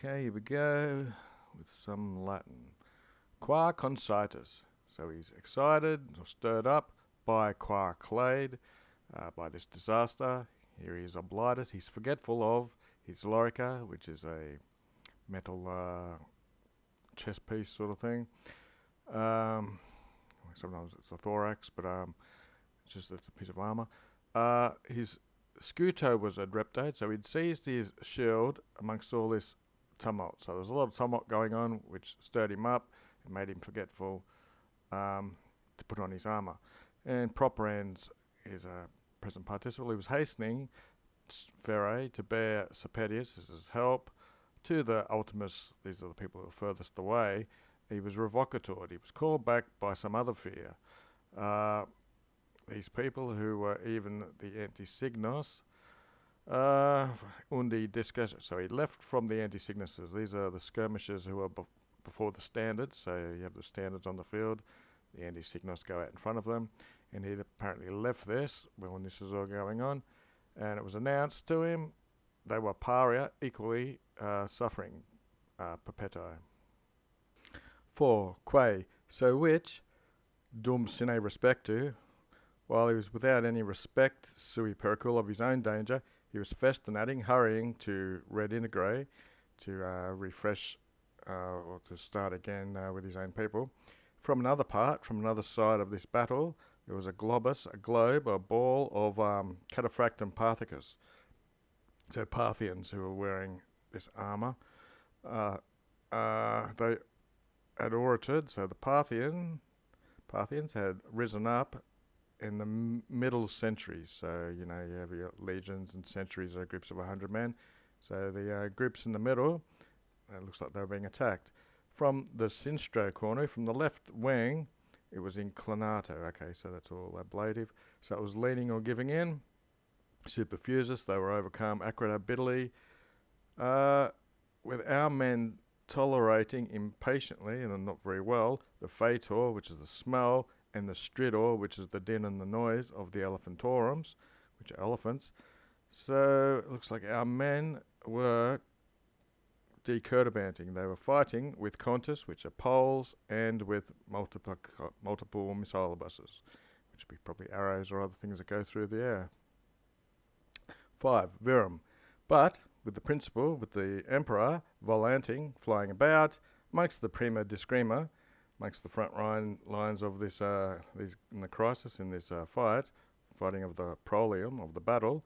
Okay, here we go with some Latin. Qua concitus. So he's excited or stirred up by qua clade, by this disaster. Here he is oblitus. He's forgetful of his lorica, which is a metal chess piece sort of thing. Sometimes it's a thorax, but it's a piece of armour. His scuto was adreptate, so he'd seized his shield amongst all this tumult. So there was a lot of tumult going on, which stirred him up and made him forgetful to put on his armour. And properans is a present participle. He was hastening Ferae to bear Serpedius as his help to the Ultimus. These are the people who were furthest away. He was revocator. He was called back by some other fear. These people who were even the antisignos, undi discus. So he left from the antisignuses. These are the skirmishers who are before the standards. So you have the standards on the field. The antisignos go out in front of them. And he apparently left this when this is all going on. And it was announced to him they were paria, equally suffering, perpetui. 4. Quae, so which, dum sine respectu, while he was without any respect sui pericul of his own danger, he was festinating, hurrying to redintegrate, to refresh or to start again with his own people. From another part, from another side of this battle, there was a globus, a globe, a ball of cataphractum parthicus. So Parthians who were wearing this armour, they had orated, so the Parthians had risen up in the middle centuries. So, you have your legions and centuries are groups of 100 men. So the groups in the middle, it looks like they were being attacked. From the sinistro corner, from the left wing, it was inclinato. Okay, so that's all ablative. So it was leaning or giving in. Superfusus, they were overcome. Acrata bitterly. With our men tolerating impatiently, and not very well, the fator, which is the smell, and the stridor, which is the din and the noise of the elephantorums, which are elephants. So it looks like our men were decurtibanting. They were fighting with contus, which are poles, and with multiple missile buses, which would be probably arrows or other things that go through the air. 5. Virum. But with the principal, with the emperor, volanting, flying about, amongst the prima discrema, amongst the front lines of this in the crisis, in this fighting of the prolium, of the battle,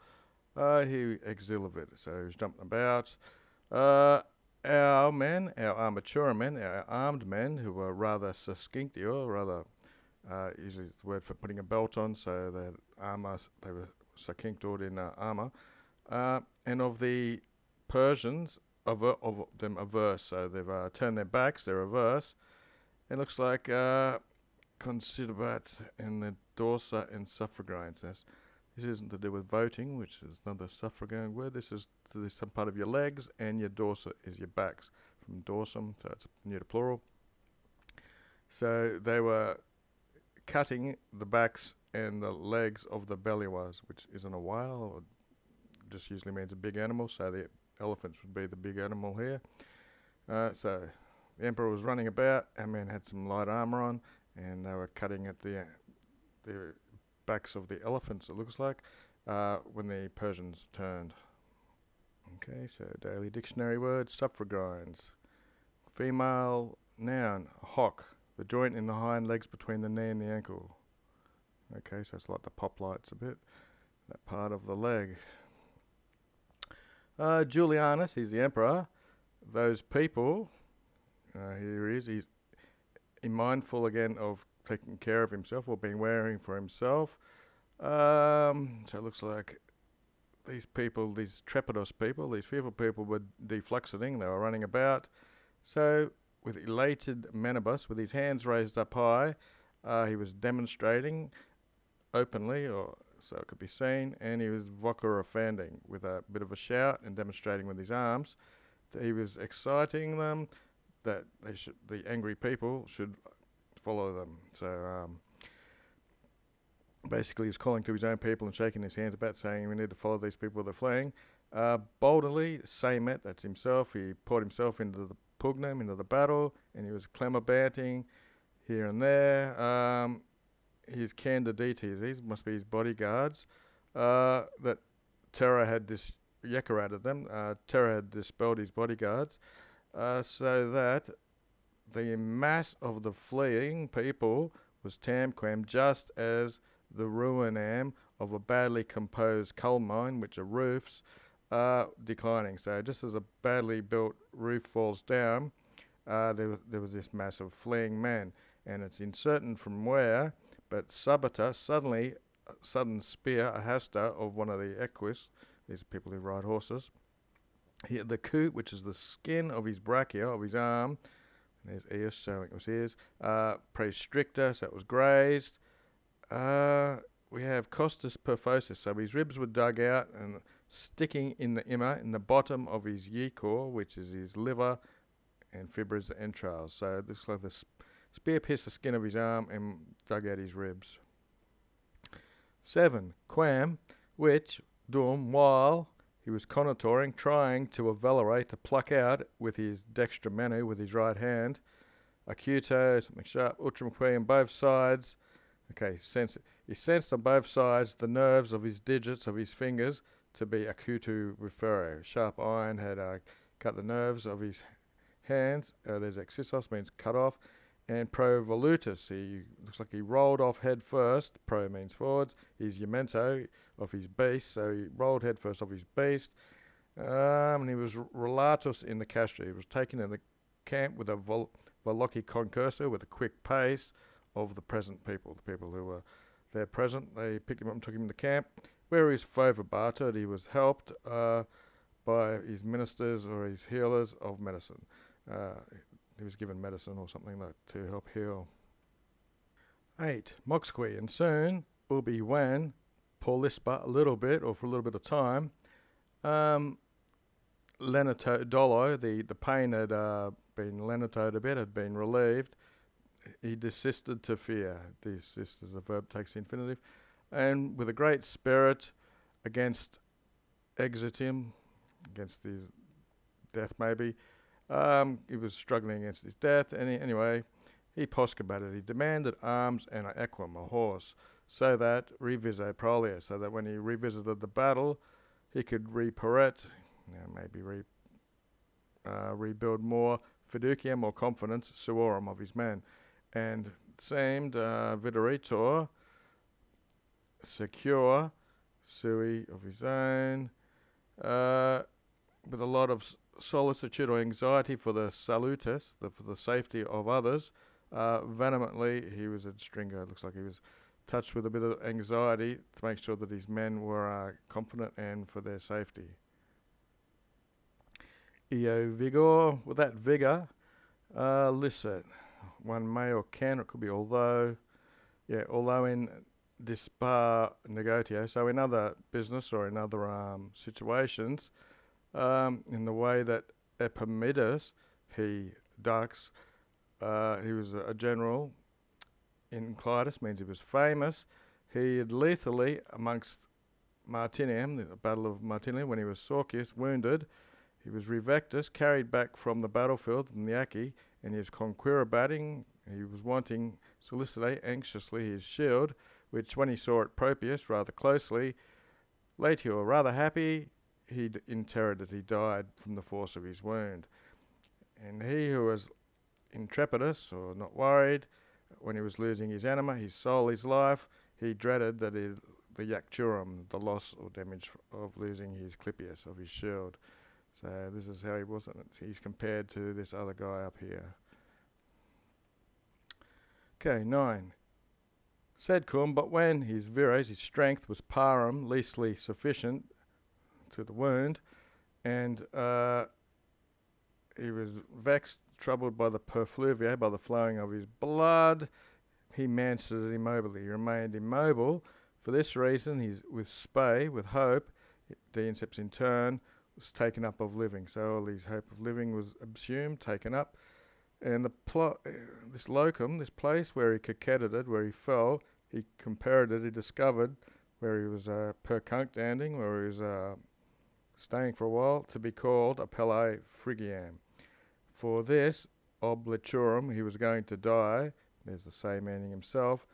he exhilated. So he was jumping about. Our men, our armatura men, our armed men, who were rather suscinctio, rather, usually it's the word for putting a belt on, so they had armour, they were suscinctored in armour, and of the Persians, of them averse, so they've turned their backs, they're averse. It looks like considerat in the dorsa and suffragines. This isn't to do with voting, which is another suffragan word. This is to some part of your legs, and your dorsa is your backs, from dorsum, so it's neuter plural. So they were cutting the backs and the legs of the belluas, which isn't a whale, or just usually means a big animal, so the elephants would be the big animal here. So the emperor was running about, our men had some light armour on, and they were cutting at the backs of the elephants, it looks like, when the Persians turned. Okay, so daily dictionary words, suffragines. Female noun, hock, the joint in the hind legs between the knee and the ankle. Okay, so it's like the poplights a bit, that part of the leg. Julianus, he's the emperor. Those people, here he is, he's mindful again of taking care of himself, or being wearing for himself. So it looks like these people, these trepidos people, these fearful people were defluxiting, they were running about. So with elated manibus, with his hands raised up high, he was demonstrating openly, or so it could be seen, and he was vociferating with a bit of a shout and demonstrating with his arms that he was exciting them, that the angry people should follow them. So basically he's calling to his own people and shaking his hands about, saying we need to follow these people, they're fleeing. Boldly, Saymet, that's himself, he poured himself into the pugnum, into the battle, and he was clamorbanting here and there. His candidates, these must be his bodyguards, that Terror had yakarated them. Terror had dispelled his bodyguards, so that the mass of the fleeing people was tamquam, just as the ruinam of a badly composed coal mine, which are roofs, declining. So just as a badly built roof falls down, there was this mass of fleeing men, and it's uncertain from where, but Sabata suddenly, a sudden spear, a hasta of one of the equus, these are people who ride horses, the coot, which is the skin of his brachia, of his arm, there's ears, so it was ears, praestricta, so it was grazed. We have costus perfosis, so his ribs were dug out and sticking in the imma, in the bottom of his yecor, which is his liver, and fibras, the entrails. So it looks like the spear pierced the skin of his arm and dug out his ribs. 7. Quam, which, dum, while he was connotoring, trying to evaluate, to pluck out with his dextra manu, with his right hand, acuto, something sharp, ultramque on both sides. Okay, he sensed on both sides the nerves of his digits, of his fingers, to be acutu referre. Sharp iron had cut the nerves of his hands. There's exissos, means cut off. And pro volutus, he looks like he rolled off head first. Pro means forwards. He's yamento of his beast, so he rolled head first off his beast. And he was relatus in the castra. He was taken in the camp with a veloci concursor, with a quick pace of the present people. The people who were there present, they picked him up and took him to the camp, where he was favourbarted. He was helped by his ministers or his healers of medicine. He was given medicine or something like to help heal. 8. Moxqui, and soon, ubi wan, paulispa, a little bit, or for a little bit of time, lenato dolo, the pain had been lenatoed a bit, had been relieved. He desisted to fear. Desist is the verb, takes the infinitive. And with a great spirit against exitim, against his death maybe, he was struggling against his death, and anyway, he poscabated. He demanded arms and an equum, a horse, so that reviso prolia, so that when he revisited the battle, he could reparet, maybe rebuild more fiducium, more confidence, suorum of his men. And it seemed videritor, secure, sui of his own, with a lot of solicitude or anxiety for the salutis, for the safety of others. Vehemently, he was a stringer. It looks like he was touched with a bit of anxiety to make sure that his men were confident and for their safety. Eo vigor, with that vigor, licit. One may or can, or it could be although. Although in dispar negotio, so in other business or in other situations, in the way that Epaminondas, he dux, he was a general in Clitus, means he was famous. He had lethally amongst Martinium, the Battle of Martinium, when he was Sorcius, wounded. He was revectus, carried back from the battlefield in the Achi, and he was conquirabating. He was wanting, solicitate anxiously his shield, which when he saw it Propius rather closely, latio, rather happy, he in terror that he died from the force of his wound. And he who was intrepidus, or not worried, when he was losing his anima, his soul, his life, he dreaded that the iacturum, the loss or damage of losing his clipius, of his shield. So this is how he was. He's compared to this other guy up here. Okay, 9. Said cum, but when his vires, his strength, was parum, leastly sufficient to the wound, and he was vexed, troubled by the perfluvia, by the flowing of his blood, he manstered immobile. He remained immobile. For this reason, he's with spe, with hope, the inceps in turn, was taken up of living. So all his hope of living was assumed, taken up. And this locum, this place where he coquetted, where he fell, he compared it, he discovered where he was percunctanding, where he was staying for a while, to be called apelle frigiam. For this obliturum he was going to die, there's the same meaning himself,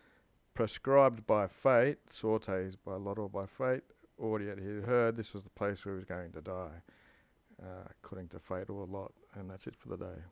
prescribed by fate, sortes by lot or by fate, audiat, he heard this was the place where he was going to die, according to fate or lot. And that's it for the day.